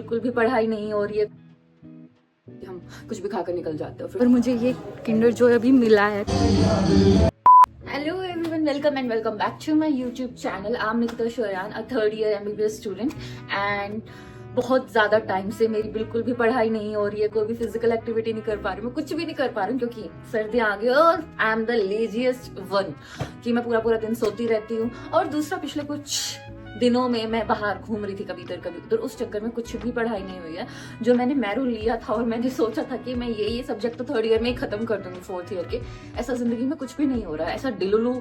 बिल्कुल भी पढ़ाई नहीं हो रही है, हम कुछ भी खाकर निकल जाते हैं। फिर मुझे ये किंडर जॉय अभी मिला है। Hello everyone, welcome and welcome back to my YouTube channel. I am Nikita Shoyan, a third year MBBS student. And बहुत ज़्यादा टाइम से मेरी बिल्कुल भी पढ़ाई नहीं हो रही है, कोई भी फिजिकल एक्टिविटी नहीं कर पा रही हूँ, मैं कुछ भी नहीं कर पा रही हूँ क्योंकि सर्दियाँ आ गई और I am the laziest one कि मैं पूरा पूरा दिन सोती रहती हूँ। और दूसरा, पिछले कुछ दिनों में मैं बाहर घूम रही थी, कभी इधर कभी उधर, उस चक्कर में कुछ भी पढ़ाई नहीं हुई है। जो मैंने मैरो लिया था और मैंने सोचा था कि मैं ये सब्जेक्ट तो थर्ड ईयर में ही खत्म कर दूंगी, फोर्थ ईयर के, ऐसा जिंदगी में कुछ भी नहीं हो रहा है। ऐसा डिलुलू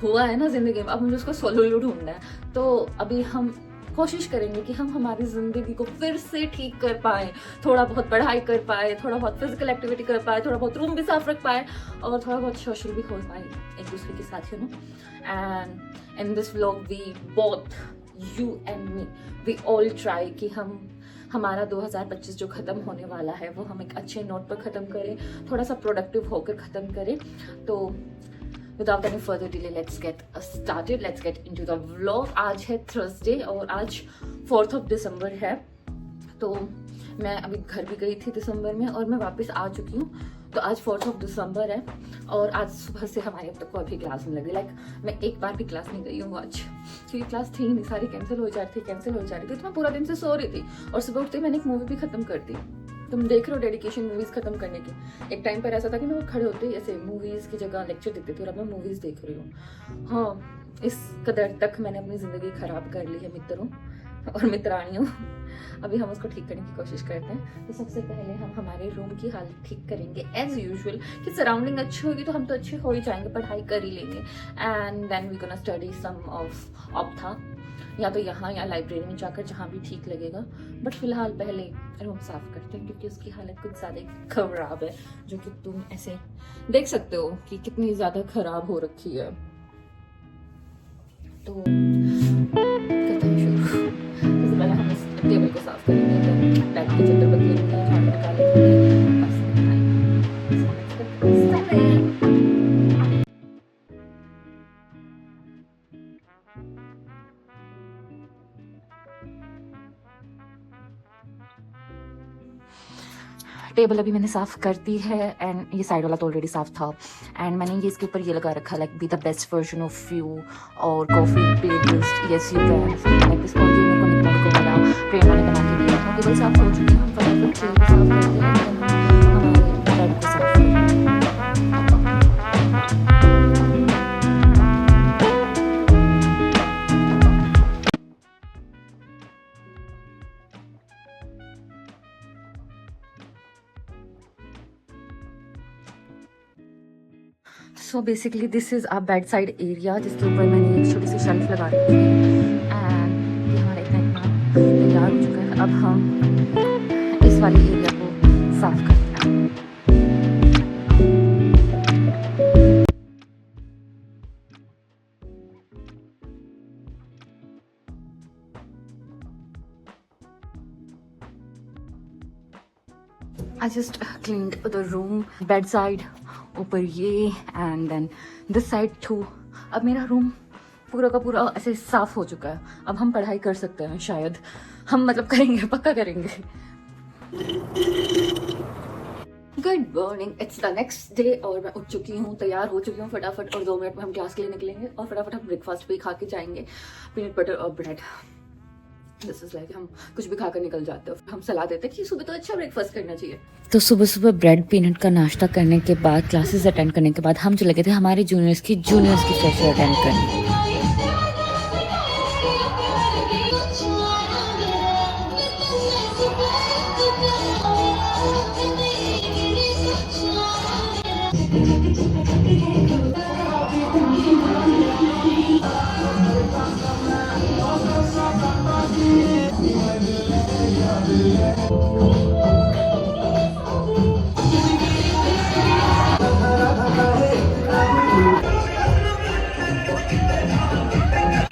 हुआ है ना जिंदगी में, अब मुझे उसको सोलुलू ढूंढना है। तो अभी हम कोशिश करेंगे कि हम हमारी जिंदगी को फिर से ठीक कर पाए, थोड़ा बहुत पढ़ाई कर पाए, थोड़ा बहुत फिजिकल एक्टिविटी कर पाए, थोड़ा बहुत रूम भी साफ रख पाए और थोड़ा बहुत सोशल भी हो पाए एक दूसरे के साथ, you know. And in this vlog we both, you and me, we all try कि हम हमारा 2025 जो खत्म होने वाला है वो हम एक अच्छे नोट पर खत्म करें, थोड़ा सा प्रोडक्टिव होकर खत्म करें। तो without any further delay, let's get started. Let's get into the vlog. आज है थर्सडे और आज 4th of December है। तो मैं अभी घर भी गई थी दिसंबर में और मैं वापस आ चुकी हूँ। तो आज 4th of December है और आज सुबह से हमारी अब तक कोई भी क्लास नहीं लगी। लाइक मैं एक बार भी क्लास नहीं गई हूँ आज, क्योंकि क्लास थी नहीं, सारी कैंसिल हो जा रही थी। तो मैं पूरा दिन से सो रही थी और सुबह उठते मैंने एक मूवी भी खत्म कर दी। तुम देख रहे हो डेडिकेशन मूवीज खत्म करने की। एक टाइम पर ऐसा था कि मैं खड़े होते ही ऐसे मूवीज की जगह लेक्चर देती थी और अब मैं मूवीज देख रही हूँ। हाँ, इस कदर तक मैंने अपनी जिंदगी खराब कर ली है मित्रों और मित्राणियों। अभी हम उसको ठीक करने की कोशिश करते हैं। तो सबसे पहले हम हमारे रूम की हालत ठीक करेंगे एज यूजुअल, कि सराउंडिंग अच्छी होगी तो हम तो अच्छे हो ही जाएंगे, पढ़ाई कर ही लेंगे। And then we gonna study some of ophtha, या तो यहाँ या लाइब्रेरी में जाकर, जहाँ भी ठीक लगेगा। बट फिलहाल पहले रूम साफ करते हैं क्योंकि उसकी हालत कुछ ज़्यादा ही खराब है, जो कि तुम ऐसे देख सकते हो कि कितनी ज़्यादा खराब हो रखी है। तो करते हैं शुरू। सबसे पहले हम इस टेबल को साफ करेंगे, बैठ के चद्दर बदलेंगे, झाड़ू निकालेंगे, बस टेबल अभी मैंने साफ कर दी है। एंड ये साइड वाला तो ऑलरेडी साफ था। एंड मैंने ये इसके ऊपर ये लगा रखा, like be the best version of you और coffee playlist, yes you can, like this. और ये मेरे को निकलने को मिला, प्रेरणा ने बना के दिया था। टेबल साफ हो चुकी है, हम फटाफट टेबल साफ करते हैं, हमारे बेड को साफ करते हैं। So basically this is a bed side area, जिसके ऊपर मैंने एक छोटी सी शेल्फ लगा रखी है। एंड ये हमारा इतना तैयार हो चुका है। अब हम इस वाले एरिया को साफ करते हैं। I just cleaned the room, bed side, ऊपर ये, and then this side too. अब मेरा रूम पूरा का पूरा ऐसे साफ हो चुका है। अब हम पढ़ाई कर सकते हैं, शायद हम मतलब करेंगे, पक्का करेंगे। Good morning, it's the next day और मैं उठ चुकी हूँ, तैयार हो चुकी हूँ फटाफट, और 2 मिनट में हम क्लास के लिए निकलेंगे और फटाफट हम ब्रेकफास्ट भी खा के जाएंगे, पीनट बटर और ब्रेड। दिस इज लाइक हम कुछ भी खाकर निकल जाते हैं। हम सलाह देते हैं कि सुबह तो अच्छा ब्रेकफास्ट करना चाहिए। तो सुबह सुबह ब्रेड पीनट का नाश्ता करने के बाद, क्लासेस अटेंड करने के बाद हम चले गए थे हमारे जूनियर्स की फ्रेशर अटेंड करने।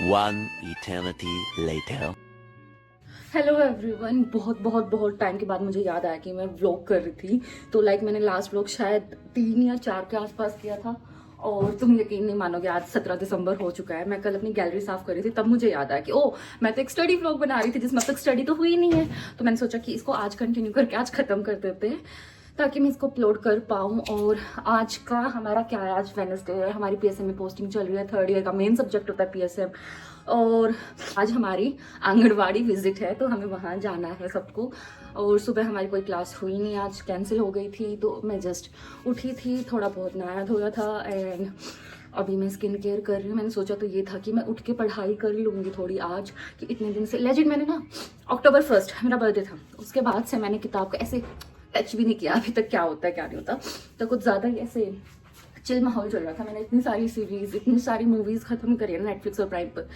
One eternity later. Hello everyone, बहुत बहुत बहुत टाइम के बाद मुझे याद आया कि मैं व्लॉग कर रही थी। तो लाइक मैंने लास्ट व्लॉग शायद 3 या 4 के आसपास किया था और तुम यकीन नहीं मानोगे, आज 17 दिसंबर हो चुका है। मैं कल अपनी गैलरी साफ कर रही थी, तब मुझे याद आया कि ओ मैं तो एक स्टडी व्लॉग बना रही थी जिसमें अब तक स्टडी तो हुई नहीं है। तो मैंने सोचा कि इसको आज कंटिन्यू करके आज खत्म कर देते हैं ताकि मैं इसको अपलोड कर पाऊँ। और आज का हमारा क्या है, आज वेडनेसडे है, हमारी पीएसएम में पोस्टिंग चल रही है। 3rd ईयर का मेन सब्जेक्ट होता है पीएसएम। और आज हमारी आंगनवाड़ी विजिट है, तो हमें वहाँ जाना है सबको। और सुबह हमारी कोई क्लास हुई नहीं, आज कैंसिल हो गई थी। तो मैं जस्ट उठी थी, थोड़ा बहुत नहाया धोया था एंड अभी मैं स्किन केयर कर रही हूँ। मैंने सोचा तो ये था कि मैं उठ के पढ़ाई कर लूँगी थोड़ी आज, कि इतने दिन से लेजिट मैंने ना October 1 मेरा बर्थडे था, उसके बाद से मैंने किताब का ऐसे टच भी नहीं किया अभी तक, क्या होता है क्या नहीं होता। तो कुछ ज़्यादा ही ऐसे चिल माहौल चल रहा था। मैंने इतनी सारी सीरीज, इतनी सारी मूवीज़ ख़त्म करी है नेटफ्लिक्स और प्राइम पर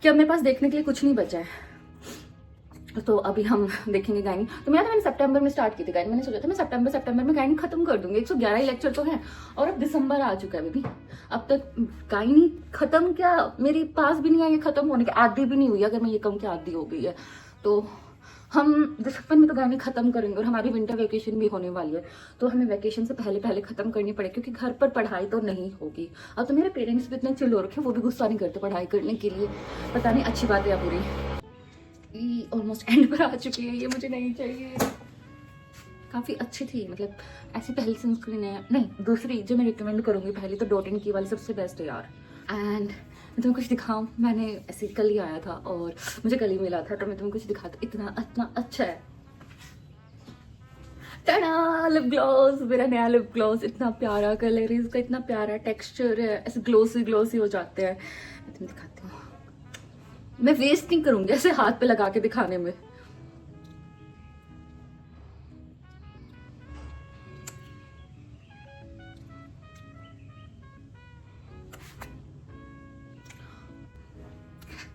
कि अब मेरे पास देखने के लिए कुछ नहीं बचा है। तो अभी हम देखेंगे गायनी। तो मैंने सितंबर में स्टार्ट की थी गायनी। मैंने सोचा था मैं सितंबर में गायनी खत्म कर दूंगी। 111 ही लेक्चर तो हैं और अब दिसंबर आ चुका है बेबी, अब तक गायनी खत्म क्या मेरे पास भी नहीं आई है, खत्म होने के आधी भी नहीं हुई। अगर मैं ये कहूँ कि आधी हो गई है तो हम दिसंबर में तो गायनी खत्म करेंगे। और हमारी विंटर वेकेशन भी होने वाली है, तो हमें वेकेशन से पहले पहले खत्म करनी पड़ेगी क्योंकि घर पर पढ़ाई तो नहीं होगी। अब तो मेरे पेरेंट्स भी इतने चिल हो रखे हैं, वो भी गुस्सा नहीं करते पढ़ाई करने के लिए। पता नहीं अच्छी बात है या बुरी। ऑलमोस्ट एंड पर आ चुकी है, ये मुझे नहीं चाहिए। काफ़ी अच्छी थी, मतलब ऐसी पहली सनस्क्रीन है, नहीं दूसरी जो मैं रिकमेंड करूँगी। पहली तो डॉट इन की वाली सबसे बेस्ट है यार। एंड मैं तुम्हें कुछ दिखाऊँ, मैंने ऐसे कल ही आया था और मुझे कल ही मिला था, तो मैं तुम्हें कुछ दिखाता। इतना इतना अच्छा है। टना लिप ग्लॉस, मेरा नया लिप ग्लॉस, इतना प्यारा कलर है इसका, इतना प्यारा टेक्सचर है, ऐसे ग्लोसी ग्लोसी हो जाते हैं। मैं तुम्हें दिखाती हूँ, मैं वेस्ट नहीं करूंगी ऐसे हाथ पे लगा के दिखाने में।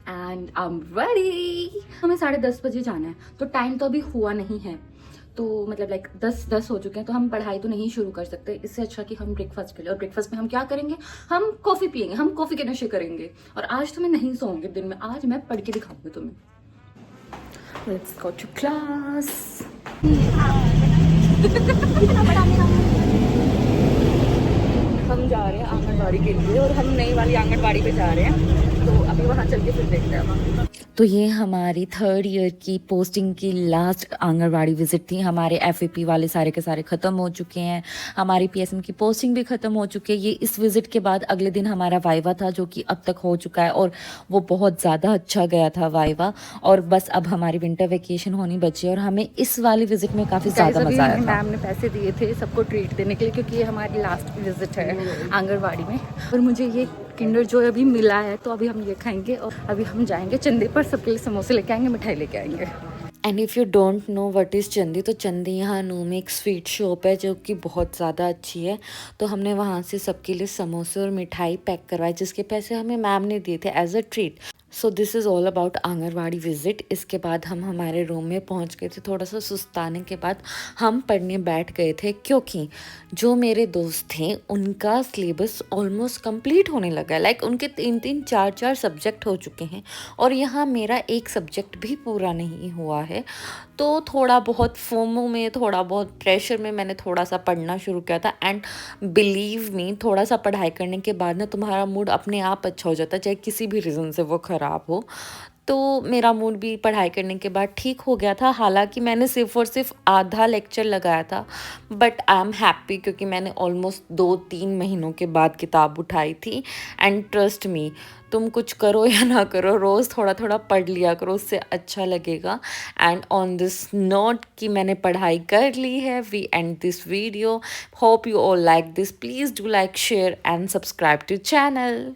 And I am ready. हमें 10:30 बजे जाना है, तो टाइम तो अभी हुआ नहीं है। तो मतलब लाइक 10 हो चुके हैं, तो हम पढ़ाई तो नहीं शुरू कर सकते। इससे अच्छा कि हम ब्रेकफास्ट कर ले। और ब्रेकफास्ट में हम क्या करेंगे, हम कॉफ़ी पियेंगे, हम कॉफ़ी के नशे करेंगे। और आज तो मैं नहीं सोऊंगी दिन में, आज मैं पढ़ के दिखाऊंगी तुम्हें। Let's go to class. हम जा रहे हैं आंगनबाड़ी के लिए और हम नई वाली आंगनबाड़ी पे जा रहे हैं, तो अभी वहाँ चल के फिर देखते हैं। तो ये हमारी 3rd ईयर की पोस्टिंग की लास्ट आंगनबाड़ी विजिट थी। हमारे एफएपी वाले सारे के सारे ख़त्म हो चुके हैं, हमारी पीएसएम की पोस्टिंग भी ख़त्म हो चुकी है। ये इस विजिट के बाद अगले दिन हमारा वाइवा था जो कि अब तक हो चुका है और वो बहुत ज़्यादा अच्छा गया था वाइवा। और बस अब हमारी विंटर वेकेशन होनी बची है और हमें इस वाली विजिट में काफ़ी ज़्यादा मज़ा आया था। मैम ने पैसे दिए थे सबको ट्रीट देने के लिए क्योंकि ये हमारी लास्ट विजिट है आंगनबाड़ी में। और मुझे ये किंडर जॉय अभी मिला है, तो अभी हम ये खाएंगे और अभी हम जाएंगे चंदे पर, सबके लिए समोसे लेके आएंगे, मिठाई लेके आएंगे। And if you don't know what is चंदी, तो चंदी यहाँ नू में एक स्वीट शॉप है जो कि बहुत ज़्यादा अच्छी है। तो हमने वहाँ से सबके लिए समोसे और मिठाई पैक करवाए, जिसके पैसे हमें मैम ने दिए थे as a treat. So this is all about anganwadi visit. इसके बाद हम हमारे रूम में पहुंच गए थे। थोड़ा सा सुस्ताने के बाद हम पढ़ने बैठ गए थे क्योंकि जो मेरे दोस्त थे उनका सिलेबस ऑलमोस्ट कंप्लीट होने लगा है। लाइक उनके 3-3 4-4 सब्जेक्ट हो चुके हैं और यहाँ मेरा एक सब्जेक्ट भी पूरा नहीं हुआ है। तो थोड़ा बहुत फोमो में, थोड़ा बहुत प्रेशर में मैंने थोड़ा सा पढ़ना शुरू किया था। एंड बिलीव मी, थोड़ा सा पढ़ाई करने के बाद ना तुम्हारा मूड अपने आप अच्छा हो जाता है, चाहे किसी भी रीज़न से वो ख़राब हो। तो मेरा मूड भी पढ़ाई करने के बाद ठीक हो गया था। हालांकि मैंने सिर्फ और सिर्फ आधा लेक्चर लगाया था, बट आई एम हैप्पी क्योंकि मैंने ऑलमोस्ट 2-3 महीनों के बाद किताब उठाई थी। एंड ट्रस्ट मी, तुम कुछ करो या ना करो, रोज़ थोड़ा थोड़ा पढ़ लिया करो, उससे अच्छा लगेगा। एंड ऑन दिस नोट कि मैंने पढ़ाई कर ली है, we end this video. Hope you all like this. Please do like, share and subscribe to channel.